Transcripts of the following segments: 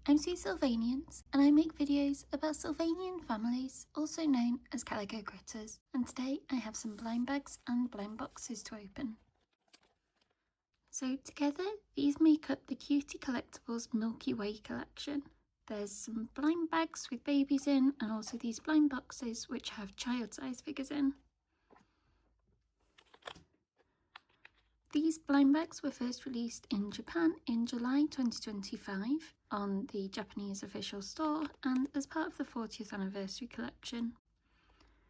I'm Sylvanians, and I make videos about Sylvanian families, also known as Calico critters, and today I have some blind bags and blind boxes to open. So together, these make up the Cutie Collectibles Milky Way collection. There's some blind bags with babies in, and also these blind boxes which have child-size figures in. These blind bags were first released in Japan in July 2025 on the Japanese official store and as part of the 40th anniversary collection.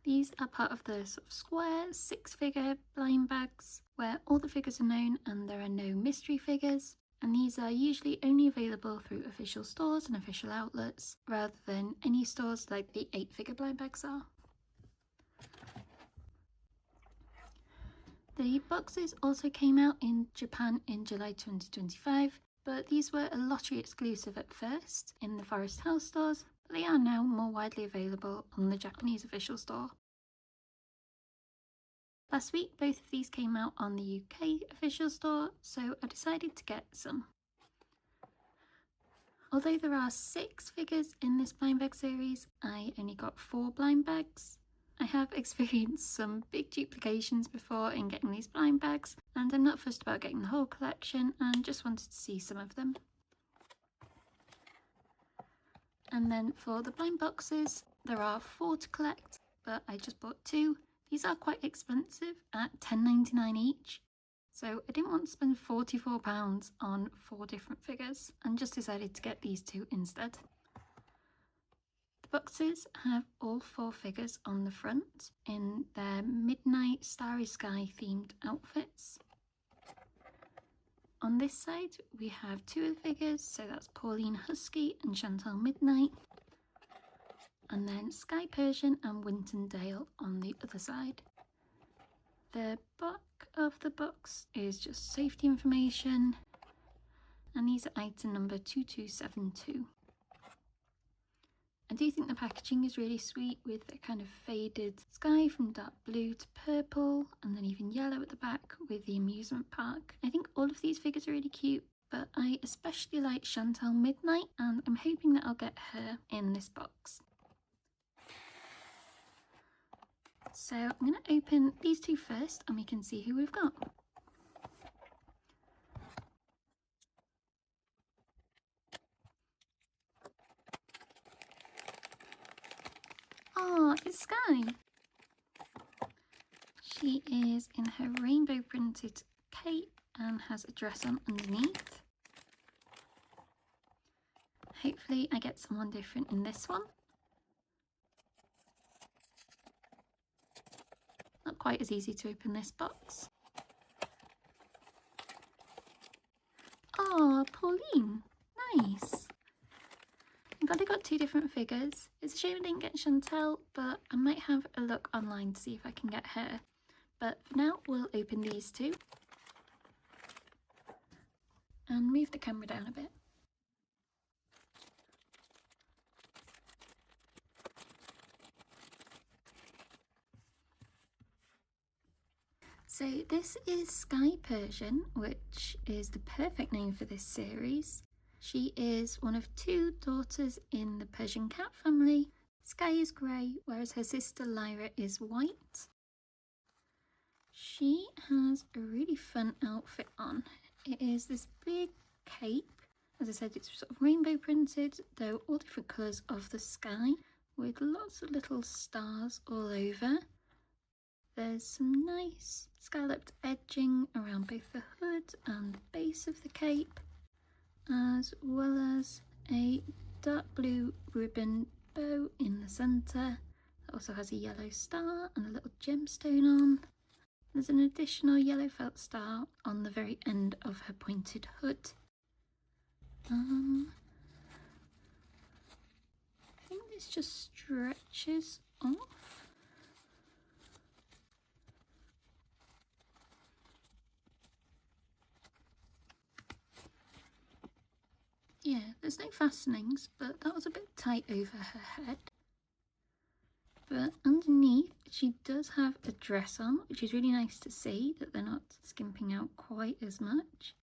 These are part of the sort of square 6-figure blind bags where all the figures are known and there are no mystery figures, and these are usually only available through official stores and official outlets rather than any stores like the 8-figure blind bags are. The boxes also came out in Japan in July 2025, but these were a lottery exclusive at first in the Forest House stores, but they are now more widely available on the Japanese official store. Last week, both of these came out on the UK official store, so I decided to get some. Although there are 6 figures in this blind bag series, I only got 4 blind bags. I have experienced some big duplications before in getting these blind bags, and I'm not fussed about getting the whole collection and just wanted to see some of them. And then for the blind boxes, there are 4 to collect, but I just bought 2. These are quite expensive at £10.99 each, so I didn't want to spend £44 on 4 different figures and just decided to get these 2 instead. Boxes have all 4 figures on the front in their midnight starry sky themed outfits. On this side we have 2 of the figures, so that's Pauline Husky and Chantal Midnight, and then Sky Persian and Winton Dale on the other side. The back of the box is just safety information, and these are item number 2272. I do think the packaging is really sweet with a kind of faded sky from dark blue to purple and then even yellow at the back with the amusement park. I think all of these figures are really cute, but I especially like Chantal Midnight and I'm hoping that I'll get her in this box. So I'm going to open these 2 first and we can see who we've got. Oh, it's Sky. She is in her rainbow printed cape and has a dress on underneath. Hopefully I get someone different in this one. Not quite as easy to open this box. Oh, Pauline. Nice. I'm glad I got 2 different figures. It's a shame I didn't get Chantal, but I might have a look online to see if I can get her. But for now, we'll open these 2 and move the camera down a bit. So this is Sky Persian, which is the perfect name for this series. She is one of 2 daughters in the Persian cat family. Sky is grey, whereas her sister Lyra is white. She has a really fun outfit on. It is this big cape. As I said, it's sort of rainbow printed, though all different colours of the sky, with lots of little stars all over. There's some nice scalloped edging around both the hood and the base of the cape, as well as a dark blue ribbon bow in the centre that also has a yellow star and a little gemstone on. There's an additional yellow felt star on the very end of her pointed hood. I think this just stretches off. Yeah, there's no fastenings, but that was a bit tight over her head. But underneath, she does have a dress on, which is really nice to see that they're not skimping out quite as much.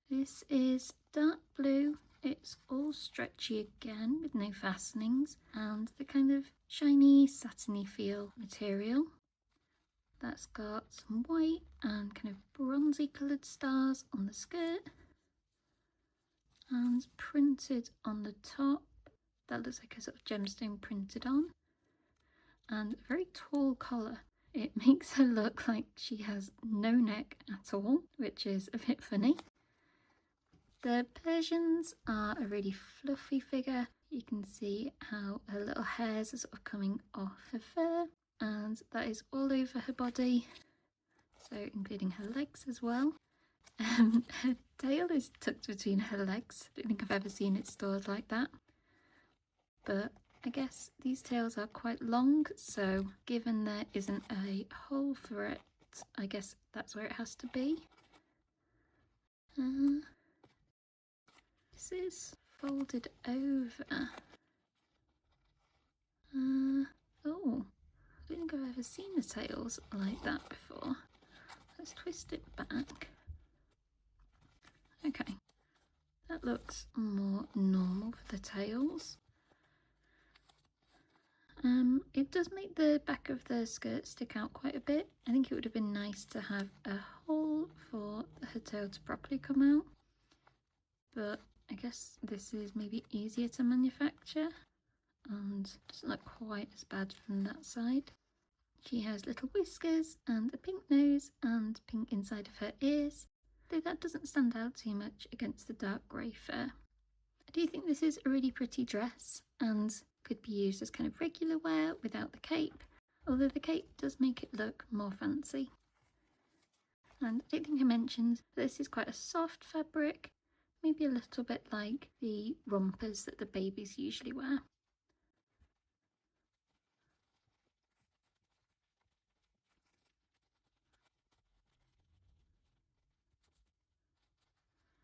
This is dark blue. It It's all stretchy again with no fastenings and the kind of shiny satiny feel material. That's got some white and kind of bronzy coloured stars on the skirt and printed on the top. That looks like a sort of gemstone printed on, and a very tall collar. It makes her look like she has no neck at all, which is a bit funny. The Persians are a really fluffy figure. You can see how her little hairs are sort of coming off her fur, and that is all over her body, so including her legs as well. Her tail is tucked between her legs. I don't think I've ever seen it stored like that. But I guess these tails are quite long, so given there isn't a hole for it, I guess that's where it has to be. This is folded over. Oh, I don't think I've ever seen the tails like that before. Let's twist it back. Okay, that looks more normal for the tails. It does make the back of the skirt stick out quite a bit. I think it would have been nice to have a hole for her tail to properly come out, but I guess this is maybe easier to manufacture and doesn't look quite as bad from that side. She has little whiskers and a pink nose and pink inside of her ears, though that doesn't stand out too much against the dark grey fur. I do think this is a really pretty dress and could be used as kind of regular wear without the cape, although the cape does make it look more fancy. And I don't think I mentioned this is quite a soft fabric, maybe a little bit like the rompers that the babies usually wear.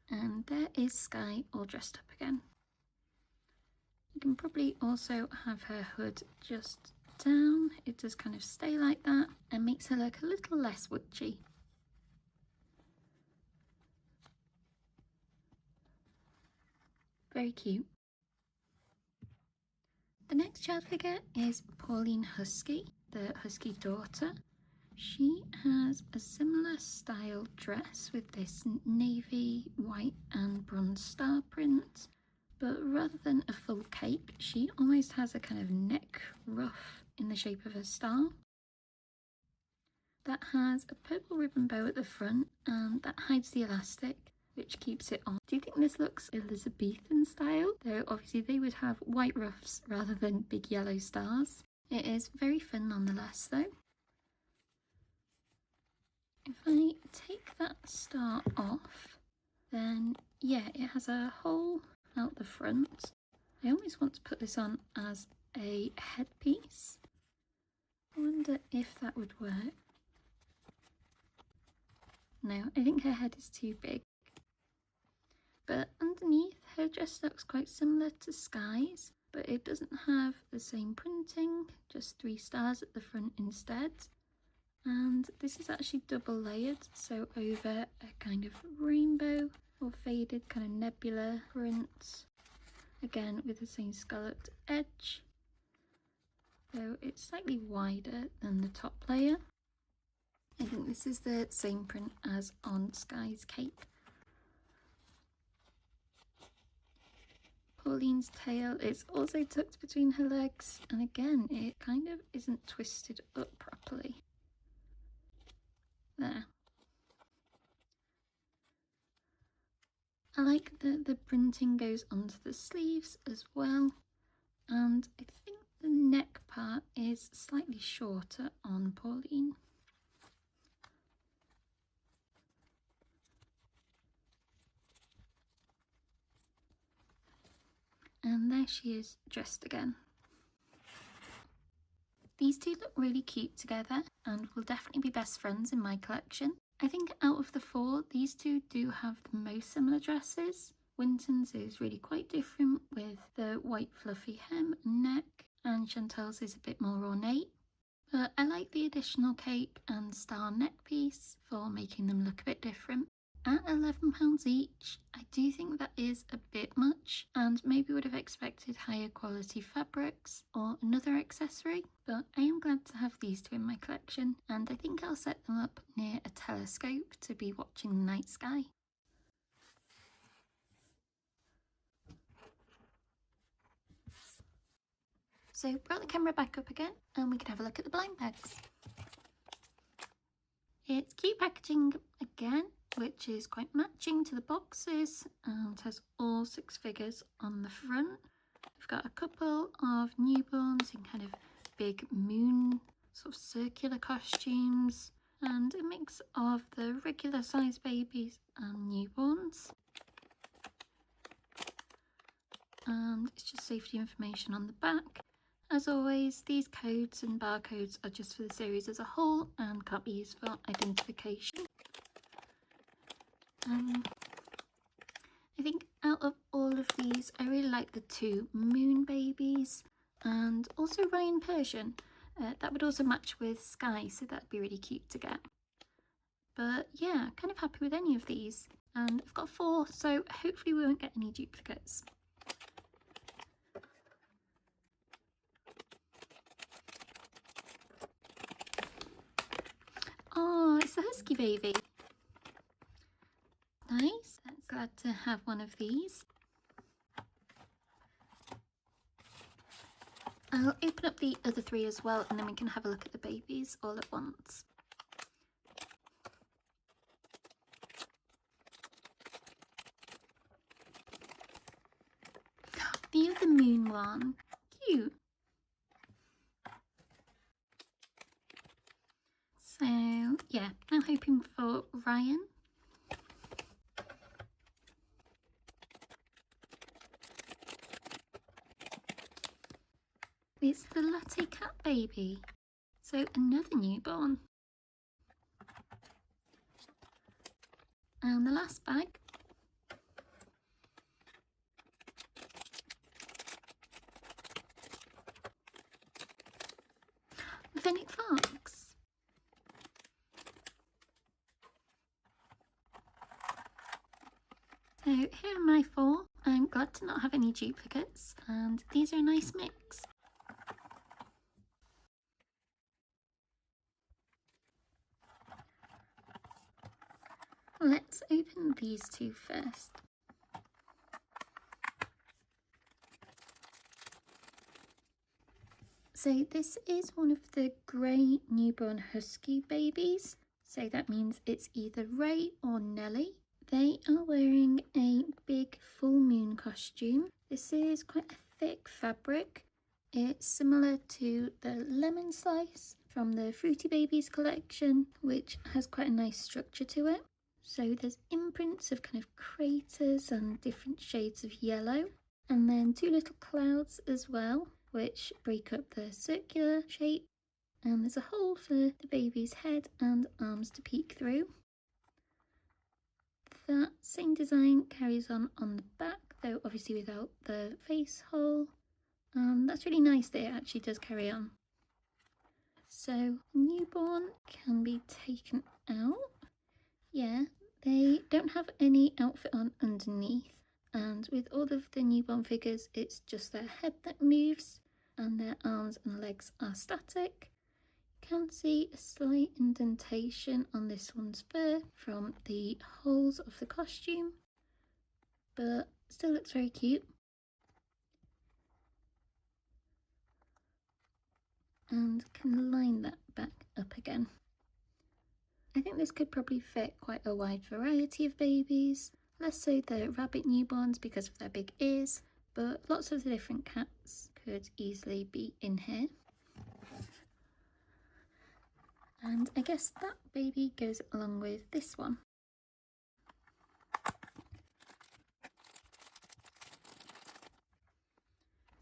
And there is Sky all dressed up again. You can probably also have her hood just down. It does kind of stay like that and makes her look a little less witchy. Very cute. The next child figure is Pauline Husky, the Husky daughter. She has a similar style dress with this navy, white and bronze star print, but rather than a full cape, she almost has a kind of neck ruff in the shape of a star. That has a purple ribbon bow at the front and that hides the elastic, which keeps it on. Do you think this looks Elizabethan style? Though obviously they would have white ruffs rather than big yellow stars. It is very fun nonetheless though. If I take that star off, then yeah, it has a hole out the front. I almost want to put this on as a headpiece. I wonder if that would work. No, I think her head is too big. But underneath, her dress looks quite similar to Sky's, but it doesn't have the same printing, just 3 stars at the front instead. And this is actually double layered, so over a kind of rainbow or faded kind of nebula print, again with the same scalloped edge, though it's slightly wider than the top layer. I think this is the same print as on Sky's cape. Pauline's tail is also tucked between her legs, and again it kind of isn't twisted up properly. There. I like that the printing goes onto the sleeves as well, and I think the neck part is slightly shorter on Pauline. And there she is dressed again. These two look really cute together and will definitely be best friends in my collection. I think out of the 4, these two do have the most similar dresses. Winton's is really quite different with the white fluffy hem and neck, and Chantal's is a bit more ornate. But I like the additional cape and star neck piece for making them look a bit different. At £11 each, I do think that is a bit much, and maybe would have expected higher quality fabrics or another accessory, but I am glad to have these two in my collection, and I think I'll set them up near a telescope to be watching the night sky. So brought the camera back up again and we can have a look at the blind bags. It's cute packaging again, which is quite matching to the boxes, and has all 6 figures on the front. We've got a couple of newborns in kind of big moon sort of circular costumes, and a mix of the regular size babies and newborns. And it's just safety information on the back. As always, these codes and barcodes are just for the series as a whole and can't be used for identification. I think out of all of these, I really like the 2 moon babies and also Ryan Persian. That would also match with Sky, so that'd be really cute to get. But yeah, kind of happy with any of these. And I've got 4, so hopefully we won't get any duplicates. Oh, it's a husky baby. Nice. I'm glad to have one of these. I'll open up the other 3 as well, and then we can have a look at the babies all at once. The other moon one. Cute. So yeah, now hoping for Ryan. It's the latte cat baby, so another newborn. And the last bag. The Fennec Fox. So here are my 4. I'm glad to not have any duplicates, and these are a nice mix. Let's open these 2 first. So this is one of the grey newborn husky babies. So that means it's either Ray or Nelly. They are wearing a big full moon costume. This is quite a thick fabric. It's similar to the lemon slice from the Fruity Babies collection, which has quite a nice structure to it. So there's imprints of kind of craters and different shades of yellow, and then 2 little clouds as well, which break up the circular shape, and there's a hole for the baby's head and arms to peek through. That same design carries on the back, though obviously without the face hole, and that's really nice that it actually does carry on. So newborn can be taken out. Yeah, they don't have any outfit on underneath, and with all of the newborn figures it's just their head that moves and their arms and legs are static. You can see a slight indentation on this one's fur from the holes of the costume, but still looks very cute. And can line that back up again. I think this could probably fit quite a wide variety of babies, less so the rabbit newborns because of their big ears, but lots of the different cats could easily be in here. And I guess that baby goes along with this one.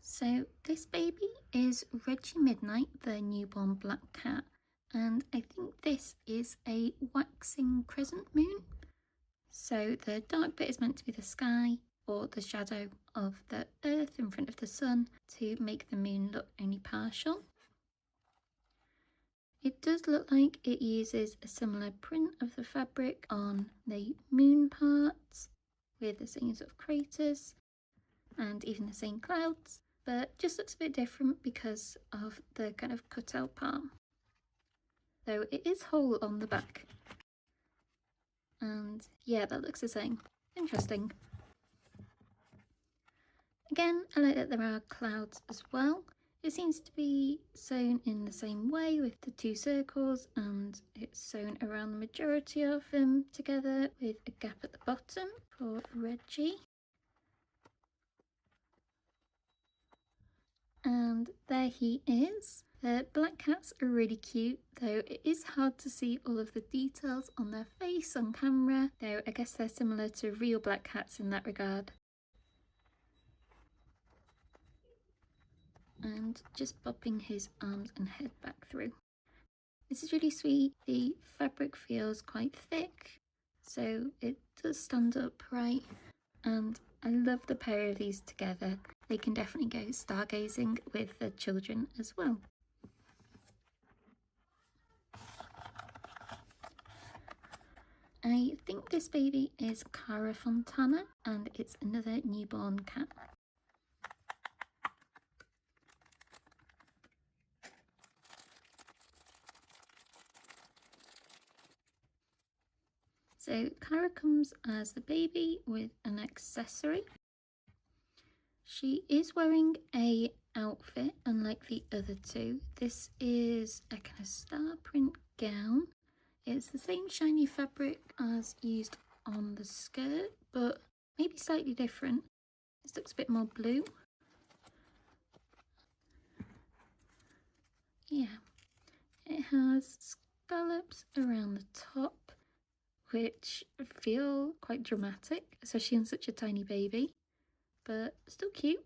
So this baby is Reggie Midnight, the newborn black cat. And I think this is a waxing crescent moon. So the dark bit is meant to be the sky or the shadow of the earth in front of the sun to make the moon look only partial. It does look like it uses a similar print of the fabric on the moon parts with the same sort of craters and even the same clouds, but just looks a bit different because of the kind of cutout part. Though it is whole on the back. And yeah, that looks the same. Interesting. Again, I like that there are clouds as well. It seems to be sewn in the same way with the two circles, and it's sewn around the majority of them together with a gap at the bottom for Reggie. And there he is. The black cats are really cute, though it is hard to see all of the details on their face on camera, though I guess they're similar to real black cats in that regard. And just popping his arms and head back through. This is really sweet. The fabric feels quite thick, so it does stand up right, and I love the pair of these together. They can definitely go stargazing with the children as well. I think this baby is Cara Fontana, and it's another newborn cat. So Cara comes as the baby with an accessory. She is wearing a outfit unlike the other two. This is a kind of star print gown. It's the same shiny fabric as used on the skirt, but maybe slightly different. This looks a bit more blue. Yeah, it has scallops around the top, which feel quite dramatic, especially on such a tiny baby, but still cute.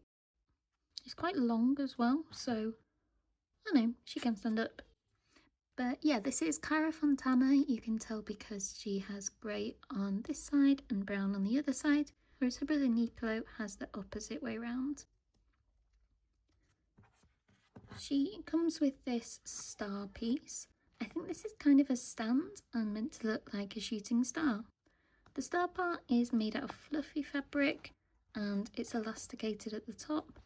It's quite long as well, so I know, she can stand up. But yeah, this is Cara Fontana. You can tell because she has grey on this side and brown on the other side, whereas her brother Nicolo has the opposite way round. She comes with this star piece. I think this is kind of a stand and meant to look like a shooting star. The star part is made out of fluffy fabric and it's elasticated at the top,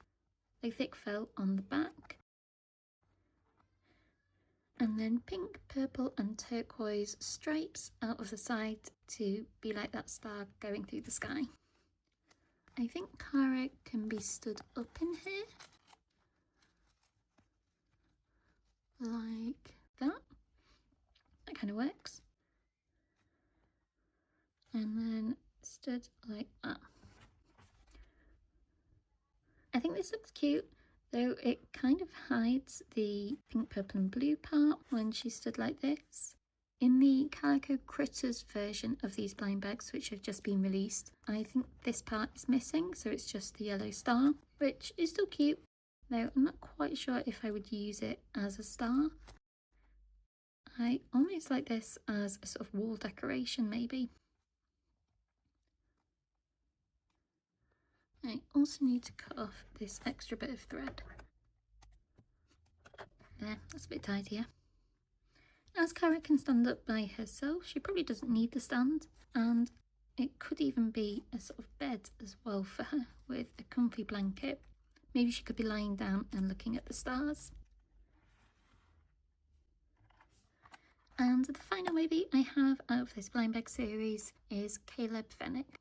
a thick felt on the back, and then pink, purple and turquoise stripes out of the side to be like that star going through the sky. I think Cara can be stood up in here, like that. That kind of works. And then stood like that. I think this looks cute, though it kind of hides the pink, purple and blue part when she stood like this. In the Calico Critters version of these blind bags, which have just been released, I think this part is missing, so it's just the yellow star, which is still cute, though I'm not quite sure if I would use it as a star. I almost like this as a sort of wall decoration maybe. I also need to cut off this extra bit of thread. There, that's a bit tidier. As Cara can stand up by herself, she probably doesn't need the stand, and it could even be a sort of bed as well for her with a comfy blanket. Maybe she could be lying down and looking at the stars. And the final baby I have out of this blind bag series is Caleb Fennick.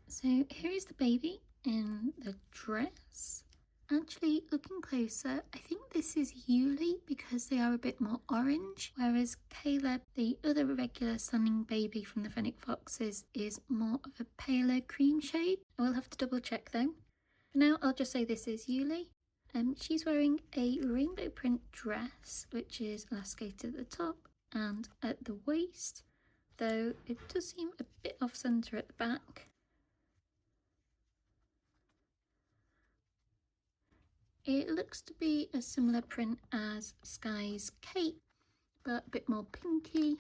So here is the baby in the dress. Actually, looking closer, I think this is Yuli because they are a bit more orange, whereas Caleb, the other regular standing baby from the Fennec Foxes, is more of a paler cream shade. I will have to double check though. For now, I'll just say this is Yuli. She's wearing a rainbow print dress, which is elasticated at the top and at the waist, though it does seem a bit off centre at the back. It looks to be a similar print as Sky's cape, but a bit more pinky,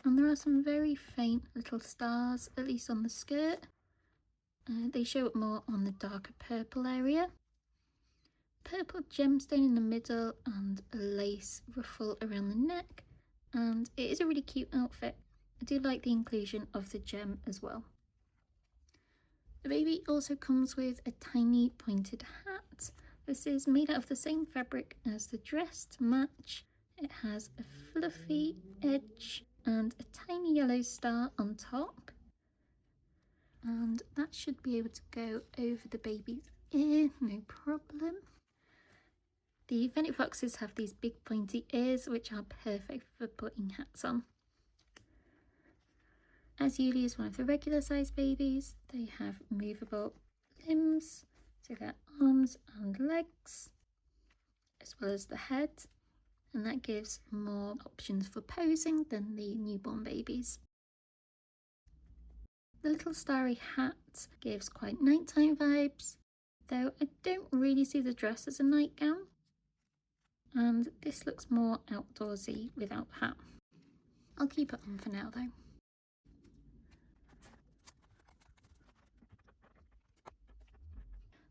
and there are some very faint little stars, at least on the skirt. They show up more on the darker purple area. Purple gemstone in the middle and a lace ruffle around the neck, and it is a really cute outfit. I do like the inclusion of the gem as well. The baby also comes with a tiny pointed hat. This is made out of the same fabric as the dress to match. It has a fluffy edge and a tiny yellow star on top, and that should be able to go over the baby's ear, no problem. The Fennec Foxes have these big pointy ears which are perfect for putting hats on. As Yuli is one of the regular size babies, they have movable limbs, so their arms and legs, as well as the head, and that gives more options for posing than the newborn babies. The little starry hat gives quite nighttime vibes, though I don't really see the dress as a nightgown, and this looks more outdoorsy without the hat. I'll keep it on for now though.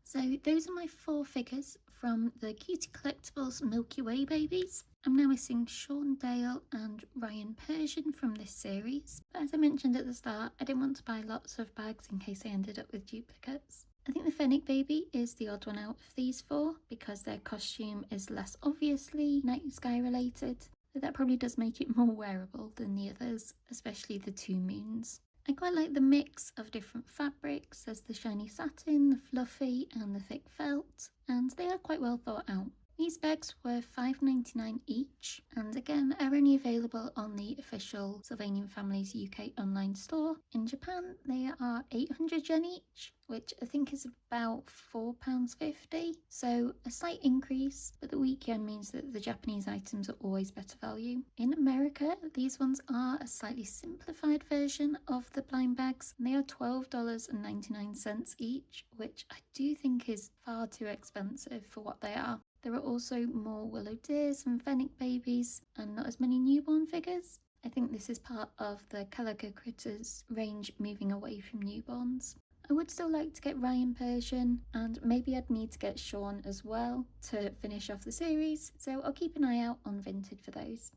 So those are my 4 figures from the Cutie Collectibles Milky Way babies. I'm now missing Sean Dale and Ryan Persian from this series, but as I mentioned at the start, I didn't want to buy lots of bags in case I ended up with duplicates. I think the Fennec baby is the odd one out of these 4 because their costume is less obviously night sky related, so that probably does make it more wearable than the others, especially the 2 moons. I quite like the mix of different fabrics. There's the shiny satin, the fluffy and the thick felt, and they are quite well thought out. These bags were $5.99 each, and again are only available on the official Sylvanian Families UK online store. In Japan they are 800 yen each, which I think is about £4.50, so a slight increase, but the weak yen means that the Japanese items are always better value. In America, these ones are a slightly simplified version of the blind bags, and they are $12.99 each, which I do think is far too expensive for what they are. There are also more willow deers and fennec babies, and not as many newborn figures. I think this is part of the Calico critters range moving away from newborns. I would still like to get Ryan Persian, and maybe I'd need to get Sean as well to finish off the series, so I'll keep an eye out on Vinted for those.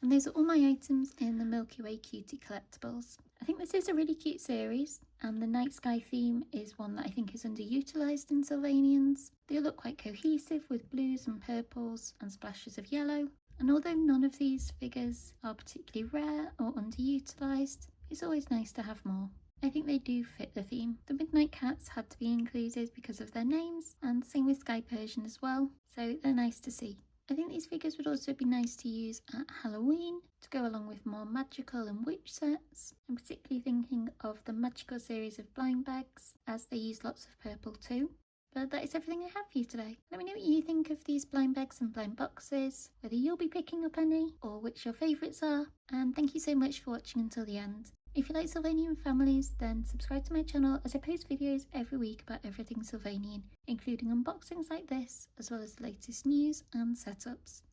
And those are all my items in the Milky Way Cutie Collectibles. I think this is a really cute series, and the night sky theme is one that I think is underutilised in Sylvanians. They all look quite cohesive with blues and purples and splashes of yellow, and although none of these figures are particularly rare or underutilised, it's always nice to have more. I think they do fit the theme. The Midnight Cats had to be included because of their names, and same with Sky Persian as well, so they're nice to see. I think these figures would also be nice to use at Halloween to go along with more magical and witch sets. I'm particularly thinking of the magical series of blind bags, as they use lots of purple too. But that is everything I have for you today. Let me know what you think of these blind bags and blind boxes, whether you'll be picking up any or which your favourites are, and thank you so much for watching until the end. If you like Sylvanian families, then subscribe to my channel as I post videos every week about everything Sylvanian, including unboxings like this, as well as the latest news and setups.